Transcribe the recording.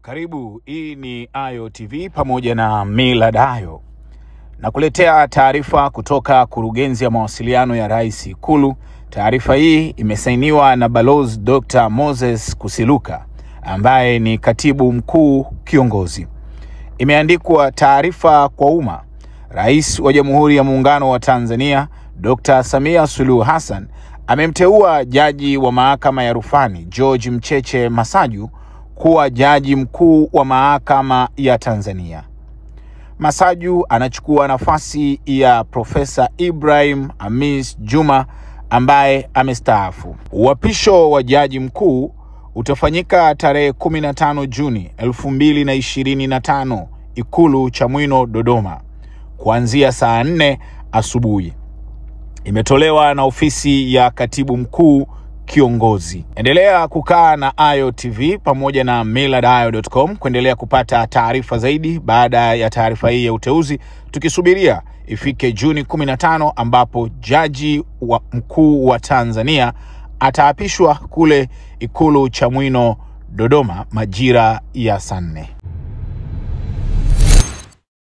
Karibu, hii ni Ayo TV pamoja na Millard Ayo. Na kuletea taarifa kutoka kurugenzi ya mawasiliano ya Rais Ikulu. Taarifa hii imesainiwa na Balozi Dr. Moses Kusiluka ambaye ni katibu mkuu kiongozi. Imeandikwa taarifa kwa umma. Rais wa Jamhuri ya Muungano wa Tanzania Dr. Samia Suluhu Hassan amemteua jaji wa mahakama ya rufani George Mcheche Masaju kuwa jaji mkuu wa mahakama ya Tanzania. Masaju anachukua nafasi ya Profesa Ibrahim Hamis Juma ambaye amestaafu. Uapisho wa jaji mkuu utafanyika tarehe 15 Juni 2025 Ikulu Chamwino, Dodoma, kuanzia saa 4 asubuhi. Imetolewa na ofisi ya katibu mkuu kiongozi. Endelea kukaa na Ayo TV pamoja na millardayo.com kuendelea kupata taarifa zaidi baada ya taarifa hii ya uteuzi, tukisubiria ifike Juni 15 ambapo jaji mkuu wa Tanzania ataapishwa kule Ikulu Chamwino, Dodoma majira ya saa 4.